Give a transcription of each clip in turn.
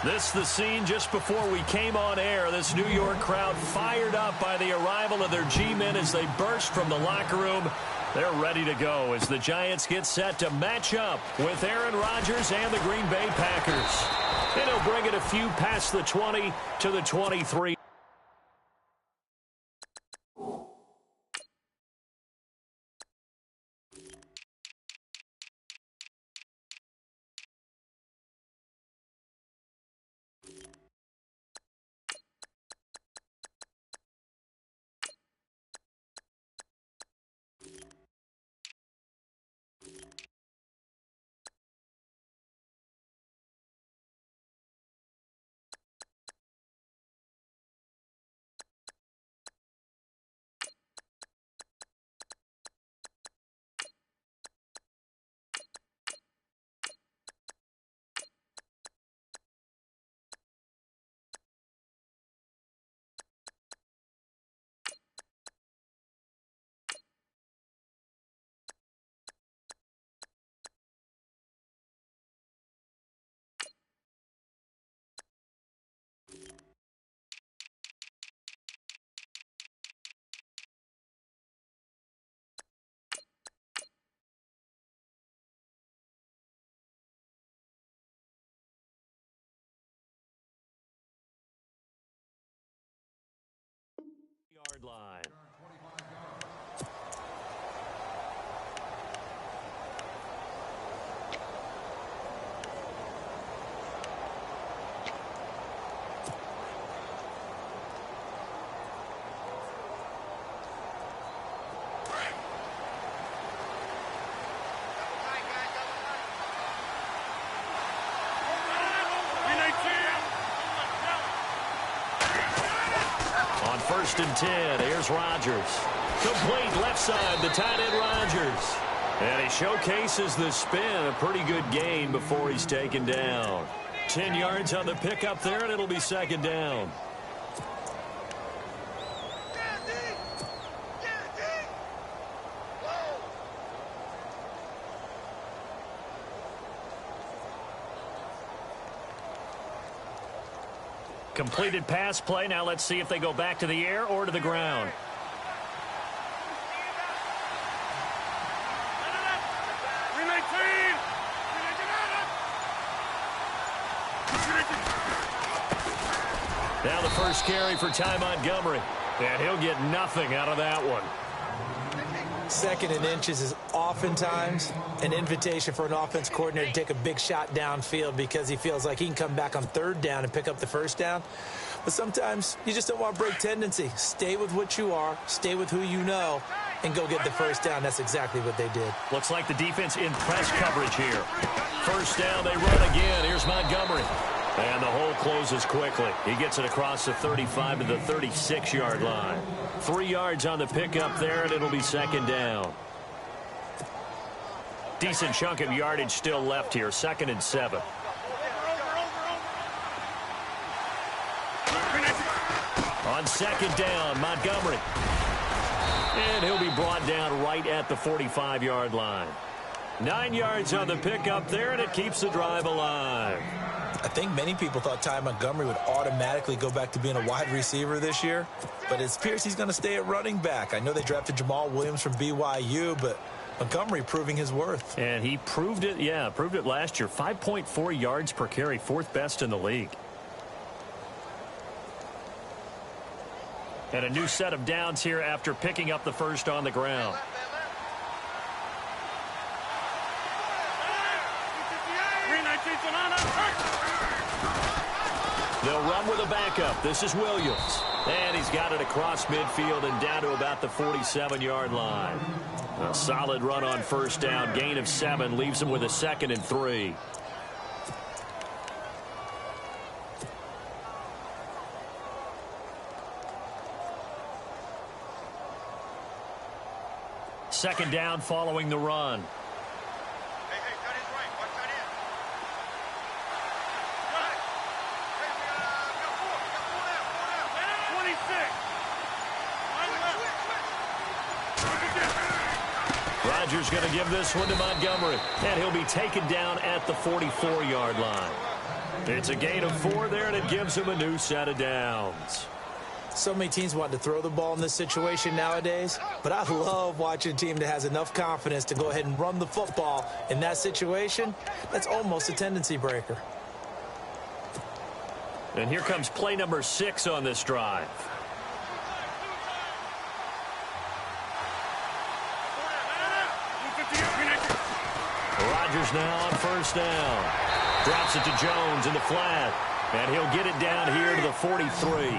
This the scene just before we came on air. This New York crowd fired up by the arrival of their G-men as they burst from the locker room. They're ready to go as the Giants get set to match up with Aaron Rodgers and the Green Bay Packers. And he'll bring it a few past the 20 to the 23. Yard line. First and 10. Here's Rodgers. Complete left side, the tight end Rodgers. And he showcases the spin. A pretty good gain before he's taken down. 10 yards on the pickup there, and it'll be second down. Completed pass play. Now let's see if they go back to the air or to the ground. Now the first carry for Ty Montgomery. And he'll get nothing out of that one. Second and inches is oftentimes an invitation for an offense coordinator to take a big shot downfield because he feels like he can come back on third down and pick up the first down. But sometimes you just don't want to break tendency. Stay with what you are, stay with who you know, and go get the first down. That's exactly what they did. Looks like the defense in press coverage here. First down, they run again. Here's Montgomery. And the hole closes quickly. He gets it across the 35 to the 36-yard line. 3 yards on the pickup there, and it'll be second down. Decent chunk of yardage still left here. 2nd and 7. On second down, Montgomery. And he'll be brought down right at the 45-yard line. 9 yards on the pickup there, and it keeps the drive alive. I think many people thought Ty Montgomery would automatically go back to being a wide receiver this year, but it appears he's going to stay at running back. I know they drafted Jamal Williams from BYU, but Montgomery proving his worth. And he proved it, proved it last year. 5.4 yards per carry, 4th best in the league. And a new set of downs here after picking up the first on the ground. They'll run with a backup. This is Williams. And he's got it across midfield and down to about the 47-yard line. A solid run on first down. Gain of 7 leaves him with a 2nd and 3. Second down following the run. Rodgers going to give this one to Montgomery, and he'll be taken down at the 44-yard line. It's a gain of 4 there, and it gives them a new set of downs. So many teams want to throw the ball in this situation nowadays, but I love watching a team that has enough confidence to go ahead and run the football in that situation. That's almost a tendency breaker. And here comes play number 6 on this drive. Rodgers now on first down. Drops it to Jones in the flat, and he'll get it down here to the 43.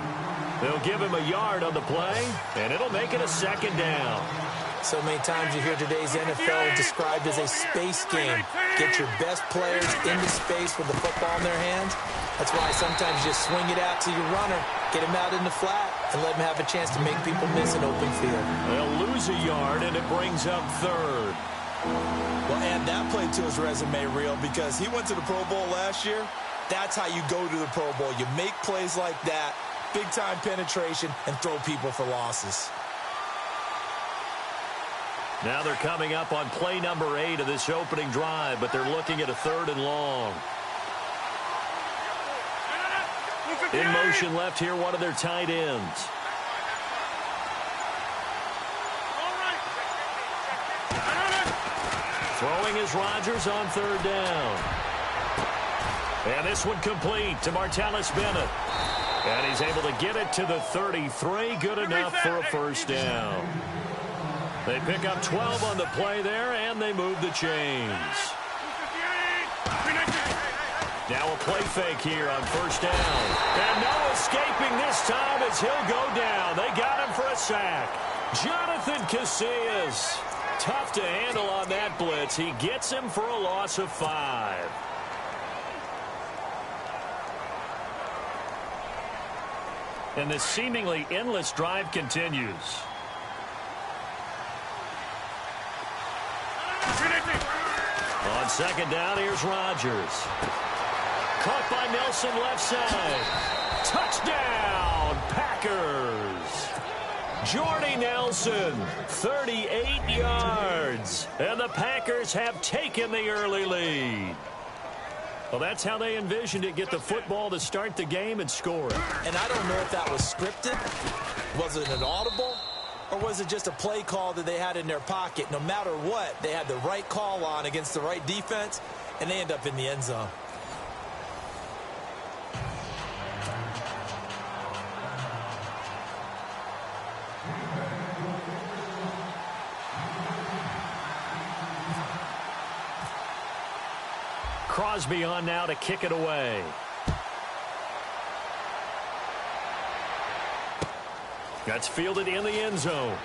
They'll give him a yard on the play, and it'll make it a second down. So many times you hear today's NFL described as a space game. Get your best players into space with the football in their hands. That's why sometimes you just swing it out to your runner, get him out in the flat, and let him have a chance to make people miss an open field. They'll lose a yard, and it brings up third. Well, add that play to his resume, Real, because he went to the Pro Bowl last year. That's how you go to the Pro Bowl. You make plays like that, big-time penetration, and throw people for losses. Now they're coming up on play number 8 of this opening drive, but they're looking at a 3rd and long. In motion left here, one of their tight ends. Throwing is Rodgers on 3rd down. And this one complete to Martellus Bennett. And he's able to get it to the 33. Good enough for a first down. They pick up 12 on the play there, and they move the chains. Now a play fake here on first down. And no escaping this time as he'll go down. They got him for a sack. Jonathan Casillas. Tough to handle on that blitz. He gets him for a loss of 5. And this seemingly endless drive continues. On second down, here's Rodgers. Caught by Nelson left side. Touchdown, Packers. Jordy Nelson, 38 yards. And the Packers have taken the early lead. Well, that's how they envisioned it. Get the football to start the game and score it. And I don't know if that was scripted. Was it an audible? Or was it just a play call that they had in their pocket? No matter what, they had the right call on against the right defense, and they end up in the end zone. Crosby on now to kick it away. That's fielded in the end zone.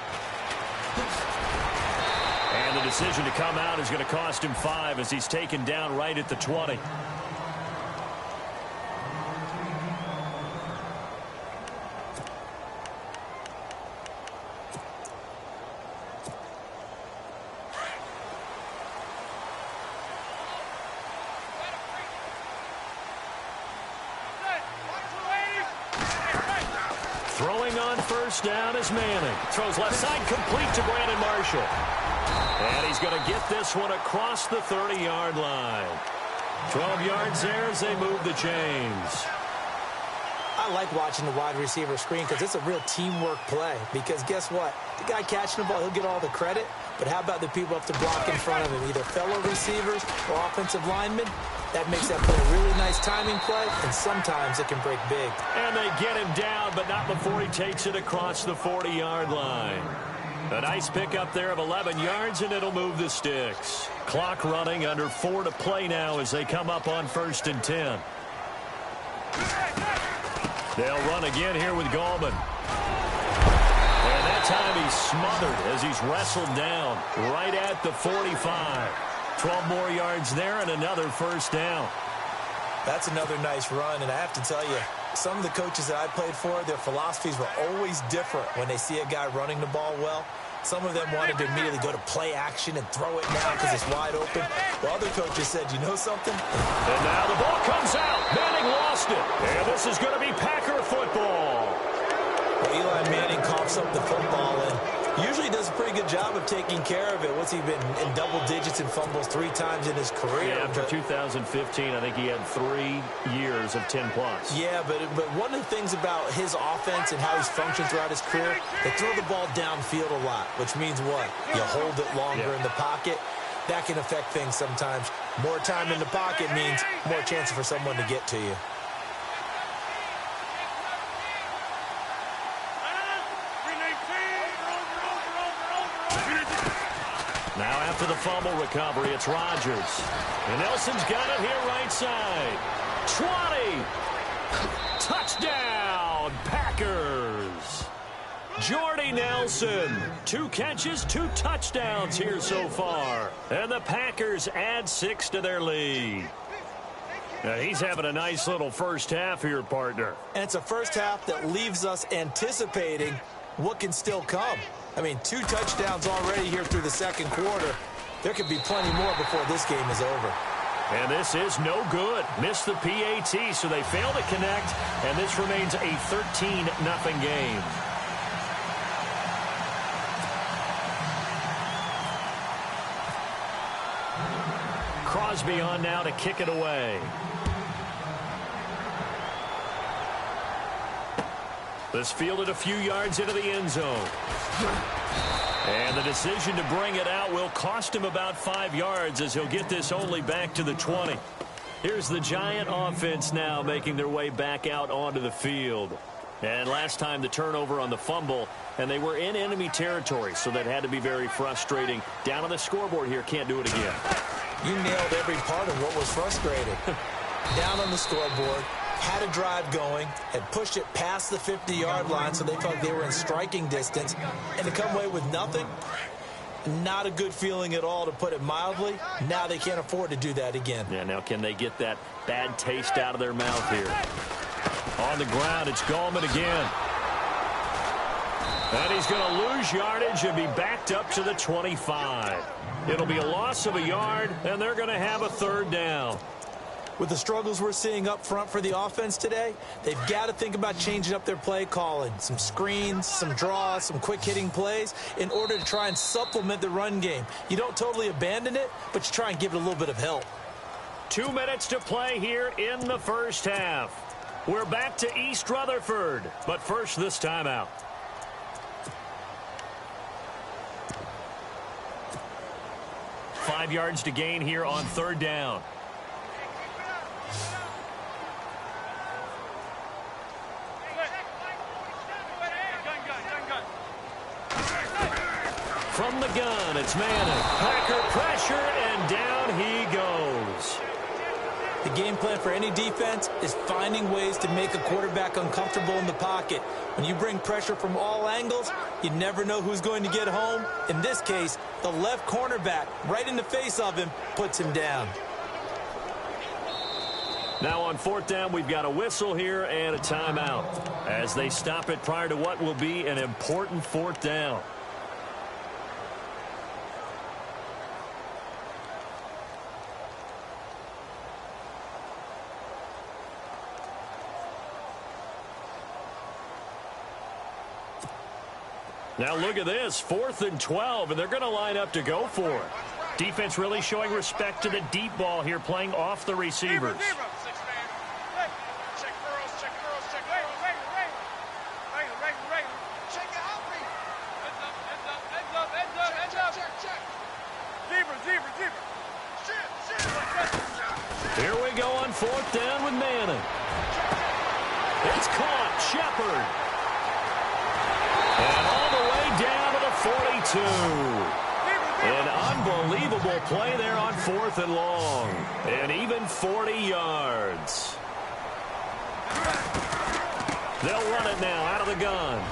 And the decision to come out is going to cost him 5 as he's taken down right at the 20. Throwing on first down is Manning. Throws left side complete to Brandon Marshall. And he's going to get this one across the 30-yard line. 12 yards there as they move the chains. I like watching the wide receiver screen because it's a real teamwork play. Because guess what? The guy catching the ball, he'll get all the credit. But how about the people up to block in front of him? Either fellow receivers or offensive linemen. That makes that play a really nice timing play, and sometimes it can break big. And they get him down, but not before he takes it across the 40-yard line. A nice pickup there of 11 yards, and it'll move the sticks. Clock running, under 4 to play now as they come up on 1st and 10. They'll run again here with Gallman. And that time he's smothered as he's wrestled down right at the 45. 12 more yards there and another first down. That's another nice run, and I have to tell you, some of the coaches that I played for, their philosophies were always different when they see a guy running the ball well. Some of them wanted to immediately go to play action and throw it now because it's wide open. While other coaches said, you know something? And now the ball comes out. Manning lost it. And this is going to be Packer football. Well, Eli Manning coughs up the football and usually does a pretty good job of taking care of it. What's he been in double digits in fumbles 3 times in his career? Yeah, after 2015, I think he had 3 years numbers of 10+. Yeah, but one of the things about his offense and how he's functioned throughout his career, they throw the ball downfield a lot, which means what? You hold it longer in the pocket. That can affect things sometimes. More time in the pocket means more chance for someone to get to you. Now after the fumble recovery, it's Rodgers. And Nelson's got it here right side. 20. Touchdown, Packers. Jordy Nelson, 2 catches, 2 touchdowns here so far. And the Packers add 6 to their lead. Now he's having a nice little first half here, partner. And it's a first half that leaves us anticipating what can still come. I mean, 2 touchdowns already here through the second quarter. There could be plenty more before this game is over. And this is no good. Missed the PAT, so they fail to connect, and this remains a 13-0 game. Crosby on now to kick it away. This fielded a few yards into the end zone. And the decision to bring it out will cost him about 5 yards as he'll get this only back to the 20. Here's the Giant offense now making their way back out onto the field. And last time the turnover on the fumble, and they were in enemy territory, so that had to be very frustrating. Down on the scoreboard here, can't do it again. You nailed every part of what was frustrating. Down on the scoreboard, had a drive going, had pushed it past the 50-yard line so they felt they were in striking distance, and to come away with nothing, not a good feeling at all, to put it mildly. Now they can't afford to do that again. Yeah, now can they get that bad taste out of their mouth here? On the ground, it's Gallman again. And he's going to lose yardage and be backed up to the 25. It'll be a loss of a yard, and they're going to have a 3rd down. With the struggles we're seeing up front for the offense today, they've got to think about changing up their play calling. Some screens, some draws, some quick-hitting plays in order to try and supplement the run game. You don't totally abandon it, but you try and give it a little bit of help. 2 minutes to play here in the first half. We're back to East Rutherford, but first this timeout. Five yards to gain here on 3rd down. From the gun, it's Manning. Packer pressure, and down he goes. The game plan for any defense is finding ways to make a quarterback uncomfortable in the pocket. When you bring pressure from all angles, you never know who's going to get home. In this case, the left cornerback, right in the face of him, puts him down. Now on 4th down, we've got a whistle here and a timeout as they stop it prior to what will be an important 4th down. Now look at this, 4th and 12, and they're going to line up to go for it. Defense really showing respect to the deep ball here, playing off the receivers. Here we go on 4th down with Manning. It's caught, Shepard. And all the way down to the 42. An unbelievable play there on 4th and long. And even 40 yards. They'll run it now out of the gun.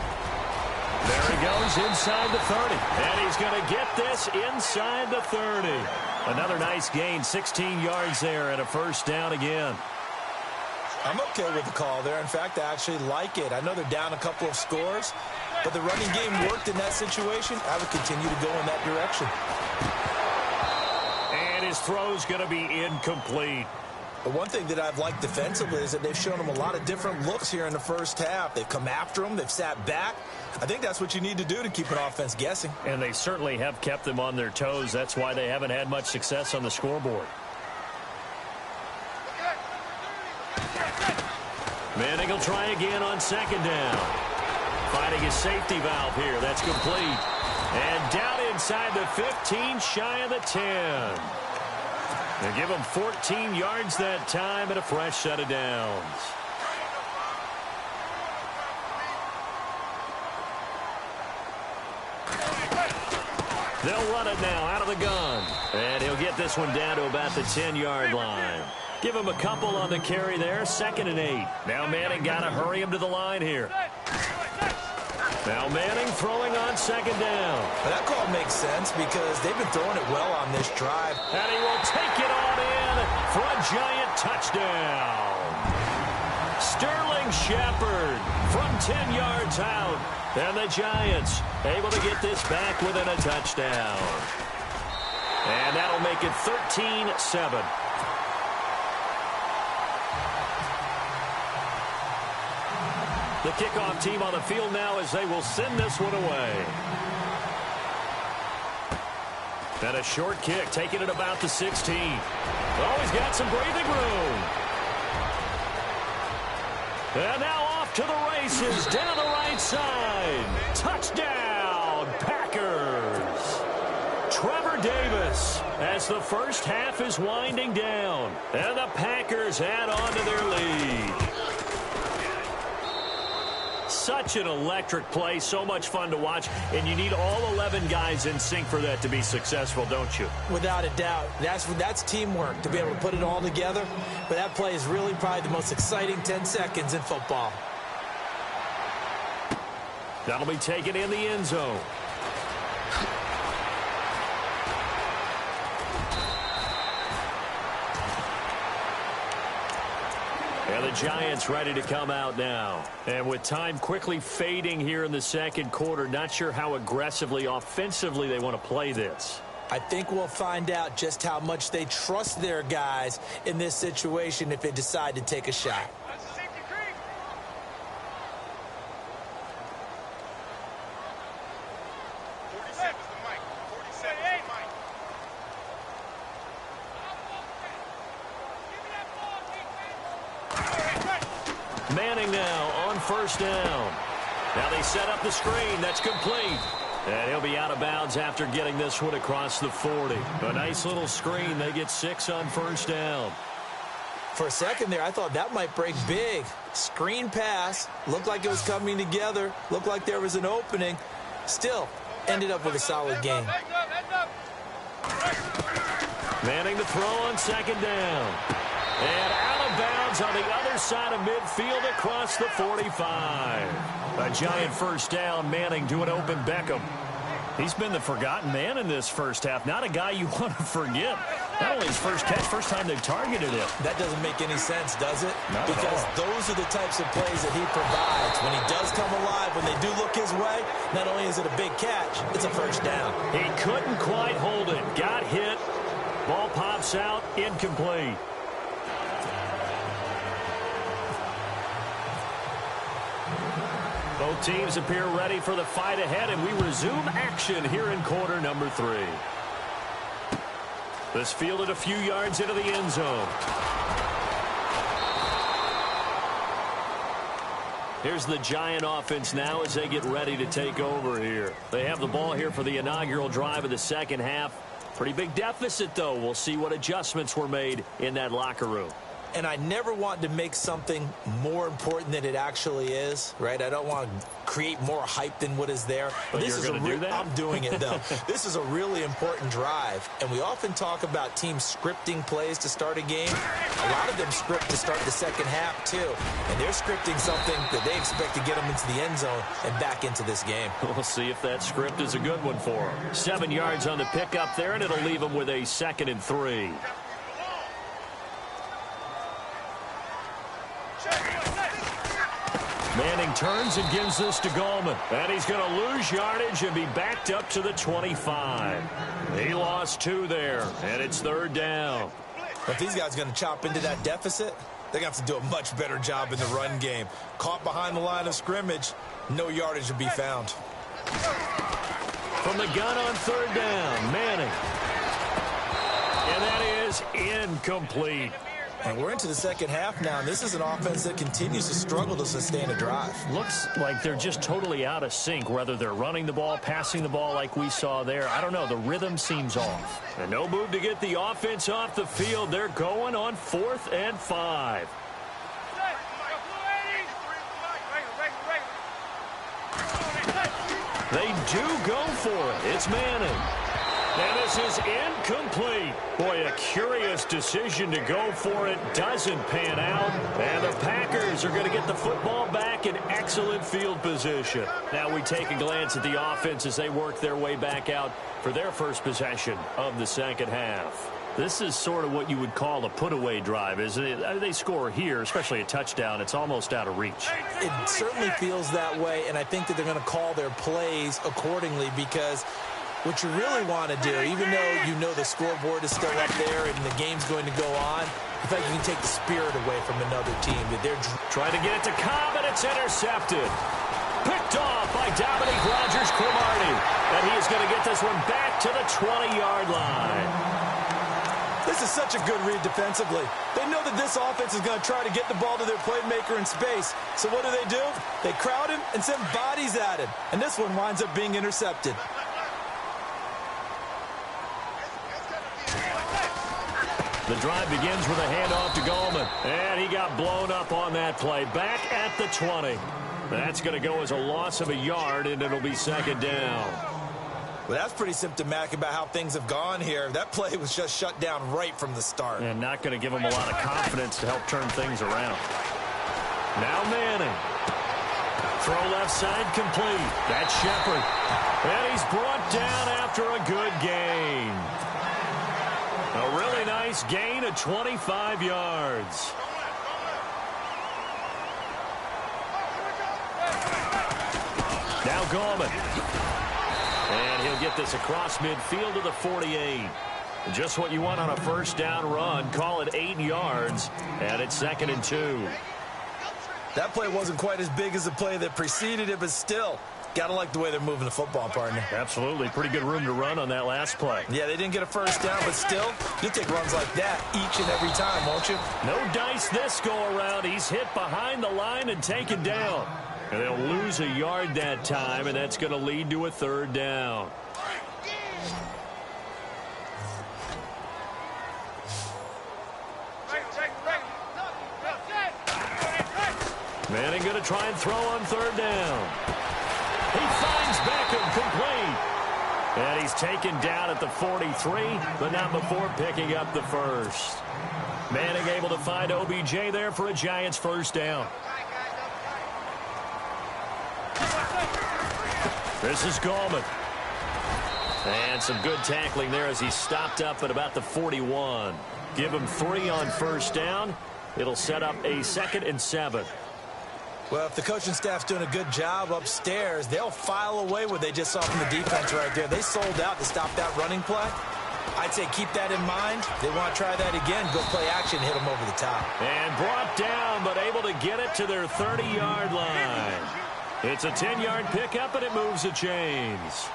There he goes inside the 30. And he's going to get this inside the 30. Another nice gain, 16 yards there and a 1st down again. I'm okay with the call there. In fact, I actually like it. I know they're down a couple of scores, but the running game worked in that situation. I would continue to go in that direction. And his throw's going to be incomplete. But one thing that I've liked defensively is that they've shown him a lot of different looks here in the first half. They've come after him. They've sat back. I think that's what you need to do to keep an offense guessing. And they certainly have kept them on their toes. That's why they haven't had much success on the scoreboard. Manning will try again on second down. Finding his safety valve here. That's complete. And down inside the 15, shy of the 10. They give him 14 yards that time and a fresh set of downs. They'll run it now out of the gun. And he'll get this one down to about the 10-yard line. Give him a couple on the carry there. 2nd and 8. Now Manning got to hurry him to the line here. Now Manning throwing on second down. Well, that call makes sense because they've been throwing it well on this drive. And he will take it on in for a Giant touchdown. Sterling Shepard from 10 yards out. And the Giants able to get this back within a touchdown. And that'll make it 13-7. The kickoff team on the field now as they will send this one away. And a short kick, taking it about the 16. Oh, he's got some breathing room. And now off to the races, down the right side. Touchdown, Packers. Trevor Davis as the first half is winding down. And the Packers add on to their lead. Such an electric play, so much fun to watch, and you need all 11 guys in sync for that to be successful, don't you? Without a doubt. That's teamwork, to be able to put it all together. But that play is really probably the most exciting 10 seconds in football. That'll be taken in the end zone. And the Giants ready to come out now. And with time quickly fading here in the second quarter, not sure how aggressively, offensively they want to play this. I think we'll find out just how much they trust their guys in this situation if they decide to take a shot. Manning now on first down. Now they set up the screen. That's complete. And he'll be out of bounds after getting this one across the 40. A nice little screen. They get 6 on first down. For a second there, I thought that might break big. Screen pass. Looked like it was coming together. Looked like there was an opening. Still, ended up with a solid game. Manning to throw on second down. And out of bounds on the other side of midfield across the 45. A Giant first down. Manning to an open Beckham. He's been the forgotten man in this first half. Not a guy you want to forget. Not only his first catch, first time they've targeted him. That doesn't make any sense, does it? Not because at all. Those are the types of plays that he provides. When he does come alive, when they do look his way, not only is it a big catch, it's a first down. He couldn't quite hold it. Got hit. Ball pops out. Incomplete. Both teams appear ready for the fight ahead, and we resume action here in quarter number 3. This fielded a few yards into the end zone. Here's the Giant offense now as they get ready to take over here. They have the ball here for the inaugural drive of the second half. Pretty big deficit, though. We'll see what adjustments were made in that locker room. And I never want to make something more important than it actually is, right? I don't want to create more hype than what is there. But this you're going to do that? I'm doing it, though. This is a really important drive. And we often talk about teams scripting plays to start a game. A lot of them script to start the second half, too. And they're scripting something that they expect to get them into the end zone and back into this game. We'll see if that script is a good one for them. 7 yards on the pickup there, and it'll leave them with a 2nd and 3. Manning turns and gives this to Gallman. And he's going to lose yardage and be backed up to the 25. He lost 2 there, and it's 3rd down. If these guys are going to chop into that deficit, they're going to have to do a much better job in the run game. Caught behind the line of scrimmage, no yardage to be found. From the gun on 3rd down, Manning. And that is incomplete. And we're into the second half now, and this is an offense that continues to struggle to sustain a drive. Looks like they're just totally out of sync, whether they're running the ball, passing the ball like we saw there. I don't know. The rhythm seems off. And no move to get the offense off the field. They're going on 4th and 5. They do go for it. It's Manning. And this is incomplete. Boy, a curious decision to go for it. Doesn't pan out. And the Packers are going to get the football back in excellent field position. Now we take a glance at the offense as they work their way back out for their first possession of the second half. This is sort of what you would call a put-away drive, isn't it? They score here, especially a touchdown. It's almost out of reach. It certainly feels that way, and I think that they're going to call their plays accordingly because what you really want to do, even though you know the scoreboard is still up there and the game's going to go on, I think you can take the spirit away from another team. That they're trying to get it to Cobb, and it's intercepted. Picked off by Dominique Rodgers-Cromartie. And he is going to get this one back to the 20-yard line. This is such a good read defensively. They know that this offense is going to try to get the ball to their playmaker in space. So what do? They crowd him and send bodies at him. And this one winds up being intercepted. The drive begins with a handoff to Gallman. And he got blown up on that play. Back at the 20. That's going to go as a loss of a yard, and it'll be second down. Well, that's pretty symptomatic about how things have gone here. That play was just shut down right from the start. And not going to give him a lot of confidence to help turn things around. Now Manning. Throw left side complete. That's Shepard. And he's brought down after a good gain. A really nice gain of 25 yards. Now Gallman. And he'll get this across midfield to the 48. Just what you want on a first down run. Call it 8 yards. And it's 2nd and 2. That play wasn't quite as big as the play that preceded it, but still, got to like the way they're moving the football, partner. Absolutely. Pretty good room to run on that last play. Yeah, they didn't get a first down, but still, you take runs like that each and every time, won't you? No dice this go-around. He's hit behind the line and taken down. And they'll lose a yard that time, and that's going to lead to a 3rd down. Manning going to try and throw on 3rd down. He finds Beckham complete. And he's taken down at the 43, but not before picking up the first. Manning able to find OBJ there for a Giants first down. This is Gallman. And some good tackling there as he stopped up at about the 41. Give him 3 on first down. It'll set up a 2nd and 7. Well, if the coaching staff's doing a good job upstairs, they'll file away what they just saw from the defense right there. They sold out to stop that running play. I'd say keep that in mind. They want to try that again. Go play action, hit them over the top. And brought down, but able to get it to their 30-yard line. It's a 10-yard pickup, and it moves the chains.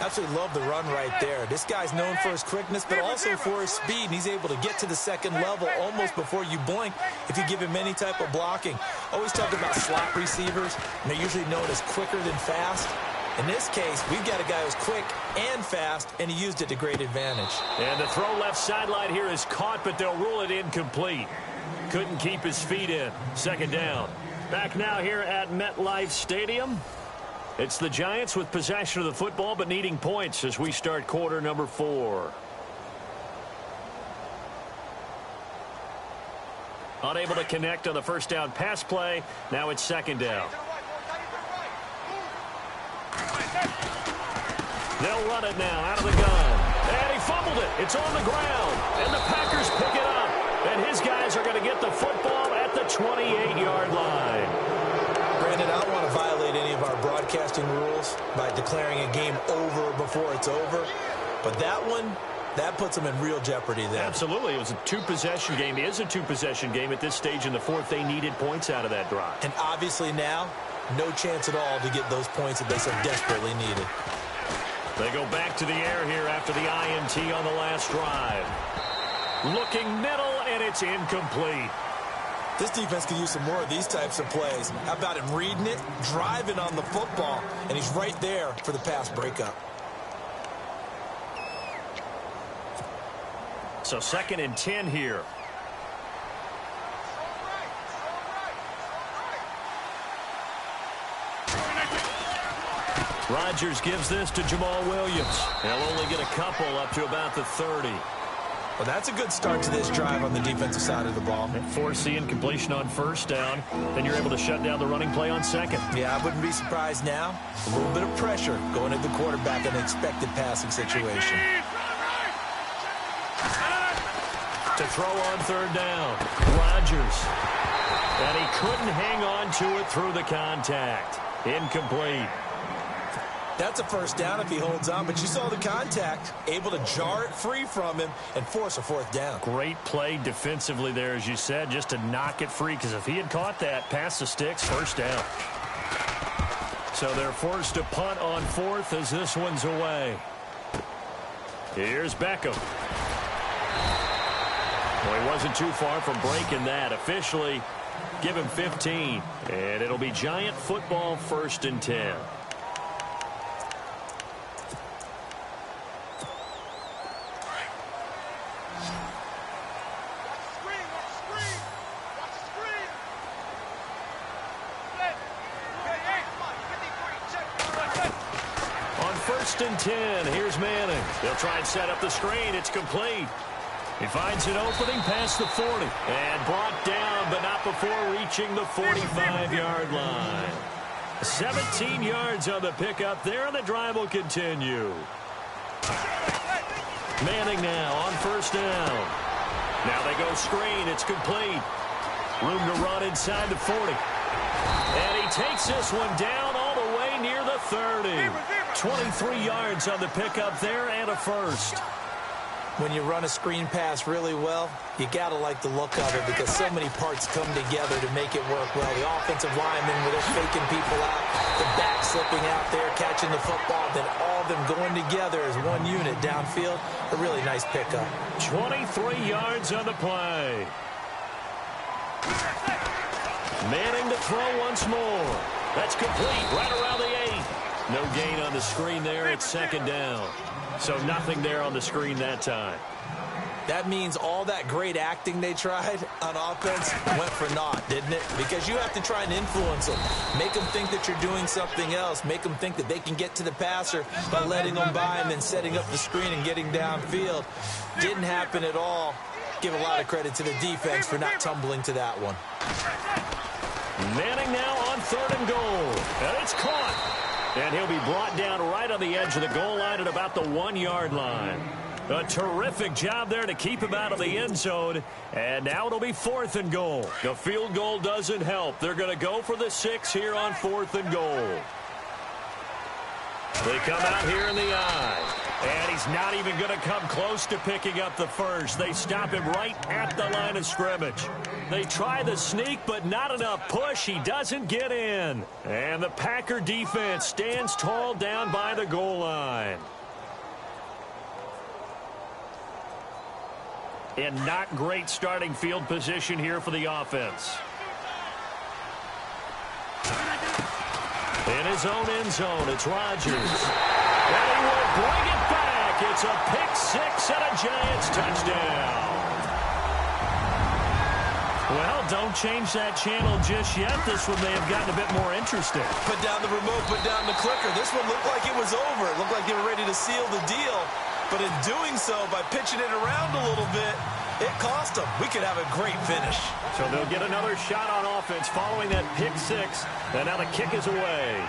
Absolutely love the run right there. This guy's known for his quickness, but also for his speed. And he's able to get to the second level almost before you blink if you give him any type of blocking. Always talk about slot receivers, and they're usually known as quicker than fast. In this case, we've got a guy who's quick and fast, and he used it to great advantage. And the throw left sideline here is caught, but they'll rule it incomplete. Couldn't keep his feet in. 2nd down. Back now here at MetLife Stadium. It's the Giants with possession of the football, but needing points as we start quarter number 4. Unable to connect on the first down pass play. Now it's 2nd down. They'll run it now out of the gun. And he fumbled it. It's on the ground. And the Packers pick it up. And his guys are going to get the football at the 28-yard line. Brandon, I don't want to violate any of our broadcasting rules by declaring a game over before it's over. But that one, that puts them in real jeopardy there. Absolutely. It was a 2-possession game. It is a 2-possession game at this stage in the 4th. They needed points out of that drive. And obviously now, no chance at all to get those points that they so desperately needed. They go back to the air here after the INT on the last drive. Looking middle, one, and it's incomplete. This defense could use some more of these types of plays. How about him reading it, driving on the football, and he's right there for the pass breakup. So 2nd and 10 here. Rodgers gives this to Jamal Williams. He'll only get a couple up to about the 30. Well, that's a good start to this drive on the defensive side of the ball. Force the incompletion on 1st down. Then you're able to shut down the running play on 2nd. Yeah, I wouldn't be surprised now. A little bit of pressure going at the quarterback in an expected passing situation. To throw on 3rd down. Rodgers. And he couldn't hang on to it through the contact. Incomplete. That's a 1st down if he holds on, but you saw the contact, able to jar it free from him and force a 4th down. Great play defensively there, as you said, just to knock it free, because if he had caught that, past the sticks, 1st down. So they're forced to punt on 4th as this one's away. Here's Beckham. Well, he wasn't too far from breaking that. Officially, give him 15, and it'll be Giant football 1st and 10. And 10. Here's Manning. They'll try and set up the screen. It's complete. He finds an opening past the 40. And brought down, but not before reaching the 45-yard line. 17 yards on the pickup there, and the drive will continue. Manning now on 1st down. Now they go screen. It's complete. Room to run inside the 40. And he takes this one down all the way near the 30. 23 yards on the pickup there and a 1st. When you run a screen pass really well, you got to like the look of it because so many parts come together to make it work well. The offensive linemen, where they're faking people out, the back slipping out there, catching the football, then all of them going together as one unit downfield. A really nice pickup. 23 yards on the play. Manning to throw once more. That's complete right around the 8. No gain on the screen there. It's 2nd down. So nothing there on the screen that time. That means all that great acting they tried on offense went for naught, didn't it? Because you have to try and influence them. Make them think that you're doing something else. Make them think that they can get to the passer by letting them by and then setting up the screen and getting downfield. Didn't happen at all. Give a lot of credit to the defense for not tumbling to that one. Manning now on 3rd and goal. And it's caught. And he'll be brought down right on the edge of the goal line at about the 1-yard line. A terrific job there to keep him out of the end zone. And now it'll be 4th and goal. The field goal doesn't help. They're going to go for the 6 here on 4th and goal. They come out here in the eye. And he's not even going to come close to picking up the 1st. They stop him right at the line of scrimmage. They try the sneak, but not enough push. He doesn't get in. And the Packer defense stands tall down by the goal line. And not great starting field position here for the offense. In his own end zone, it's Rodgers. And he will bring it back. It's a pick-6 and a Giants touchdown. Well, don't change that channel just yet. This one may have gotten a bit more interesting. Put down the remote, put down the clicker. This one looked like it was over. It looked like they were ready to seal the deal. But in doing so, by pitching it around a little bit, it cost them. We could have a great finish. So they'll get another shot on offense following that pick-6. And now the kick is away.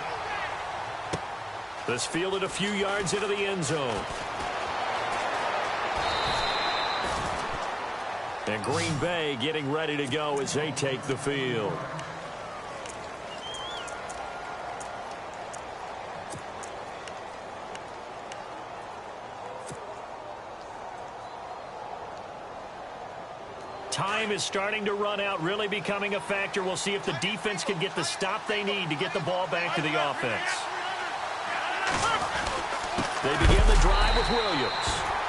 This fielded a few yards into the end zone. And Green Bay getting ready to go as they take the field. Time is starting to run out, really becoming a factor. We'll see if the defense can get the stop they need to get the ball back to the offense. They begin the drive with Williams.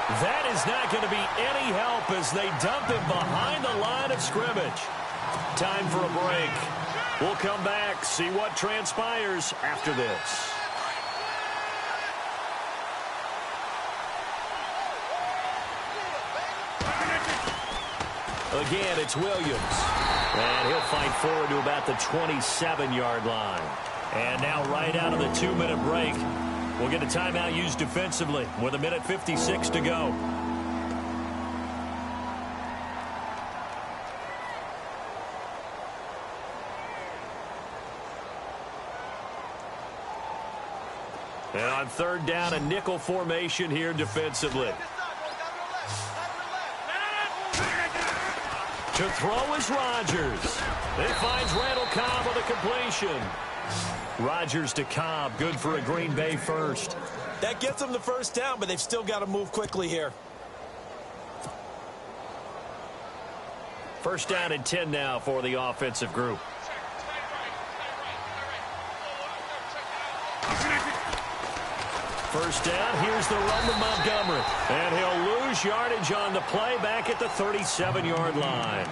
That is not going to be any help as they dump him behind the line of scrimmage. Time for a break. We'll come back, see what transpires after this. Again, it's Williams. And he'll fight forward to about the 27-yard line. And now right out of the 2-minute break, we'll get a timeout used defensively with 1:56 to go. And on third down, a nickel formation here defensively. To throw is Rodgers. It finds Randall Cobb with a completion. Rodgers to Cobb, good for a Green Bay first. That gets them the first down, but they've still got to move quickly here. First down and 10 now for the offensive group. First down, here's the run to Montgomery. And he'll lose yardage on the play back at the 37-yard line.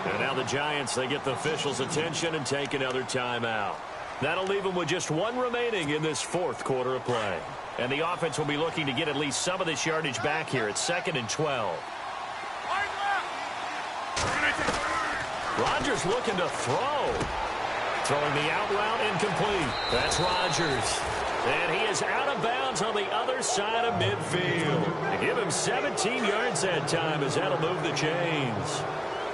And now the Giants, they get the officials' attention and take another timeout. That'll leave them with just one remaining in this fourth quarter of play. And the offense will be looking to get at least some of this yardage back here. It's 2nd and 12. Rodgers looking to throw. Throwing the out route incomplete. That's Rodgers. And he is out of bounds on the other side of midfield. They give him 17 yards that time as that'll move the chains.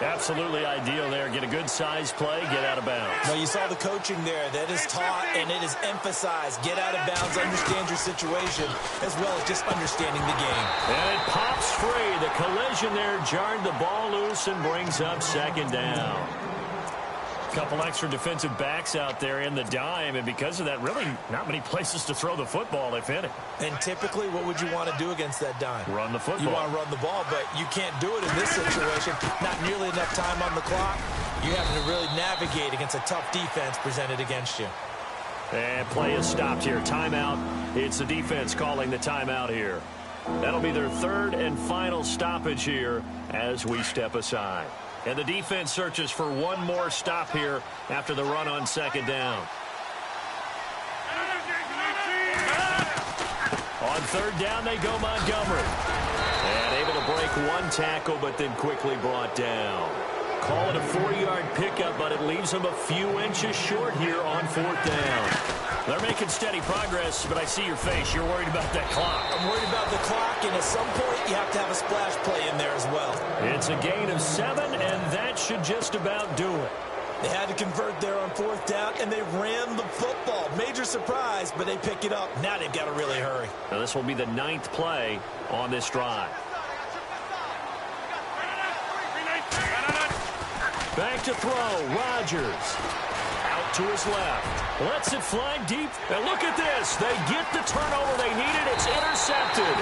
Absolutely ideal there. Get a good size play, get out of bounds. Well, you saw the coaching there. That is taught and it is emphasized. Get out of bounds, understand your situation, as well as just understanding the game. And it pops free. The collision there jarred the ball loose and brings up 2nd down. Couple extra defensive backs out there in the dime, and because of that, really not many places to throw the football, if any. And typically, what would you want to do against that dime? Run the football. You want to run the ball, but you can't do it in this situation. Not nearly enough time on the clock. You having to really navigate against a tough defense presented against you. And play is stopped here. Timeout. It's the defense calling the timeout here. That'll be their 3rd and final stoppage here as we step aside. And the defense searches for one more stop here after the run on 2nd down. On 3rd down, they go Montgomery. And able to break one tackle, but then quickly brought down. Call it a 4-yard pickup, but it leaves them a few inches short here on 4th down. They're making steady progress, but I see your face. You're worried about that clock. I'm worried about the clock, and at some point, you have to have a splash play in there as well. It's a gain of 7, and that should just about do it. They had to convert there on 4th down, and they ran the football. Major surprise, but they pick it up. Now they've got to really hurry. Now this will be the 9th play on this drive. Back to throw, Rodgers. Out to his left. Lets it fly deep. And look at this. They get the turnover they needed. It's intercepted.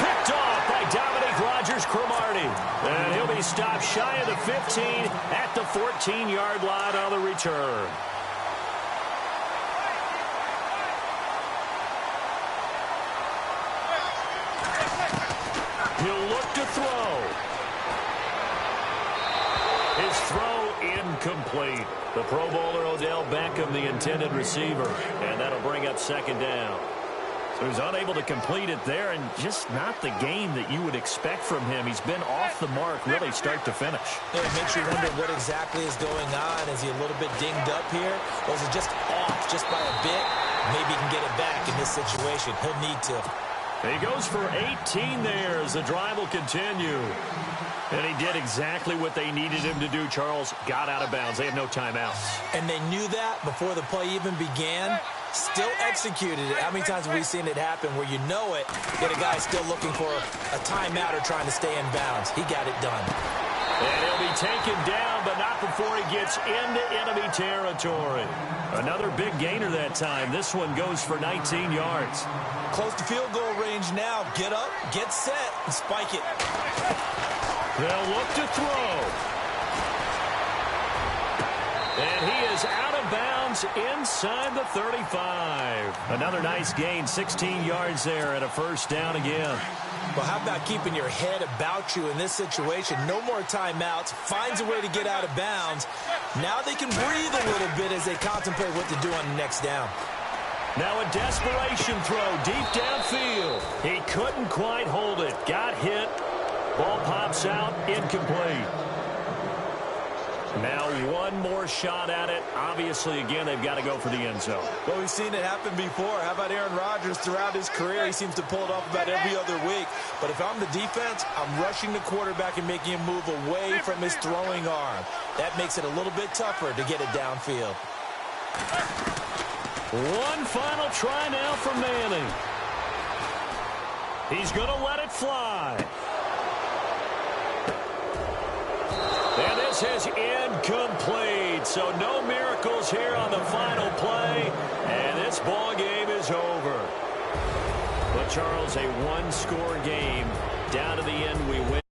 Picked off by Dominique Rodgers-Cromartie. And he'll be stopped shy of the 15 at the 14-yard line on the return. He'll look to throw. His throw incomplete. The Pro Bowler Odell Beckham, the intended receiver. And that'll bring up 2nd down. So he's unable to complete it there, and just not the game that you would expect from him. He's been off the mark really start to finish. Yeah, it makes you wonder what exactly is going on. Is he a little bit dinged up here? Or is it just off just by a bit? Maybe he can get it back in this situation. He'll need to. He goes for 18 there as the drive will continue. And he did exactly what they needed him to do, Charles. Got out of bounds. They have no timeouts. And they knew that before the play even began. Still executed it. How many times have we seen it happen where you know it, yet a guy's still looking for a timeout or trying to stay in bounds? He got it done. And he'll be taken down, but not before he gets into enemy territory. Another big gainer that time. This one goes for 19 yards. Close to field goal range now. Get up, get set, and spike it. They'll look to throw. And he is out of bounds inside the 35. Another nice gain, 16 yards there and a 1st down again. Well, how about keeping your head about you in this situation? No more timeouts. Finds a way to get out of bounds. Now they can breathe a little bit as they contemplate what to do on the next down. Now a desperation throw deep downfield. He couldn't quite hold it. Got hit. Ball pops out. Incomplete. Now one more shot at it. Obviously, again, they've got to go for the end zone. Well, we've seen it happen before. How about Aaron Rodgers throughout his career? He seems to pull it off about every other week. But if I'm the defense, I'm rushing the quarterback and making him move away from his throwing arm. That makes it a little bit tougher to get it downfield. One final try now for Manning. He's going to let it fly. And this is incomplete. So no miracles here on the final play. And this ball game is over. But, Charles, a one-score game. Down to the end, we win.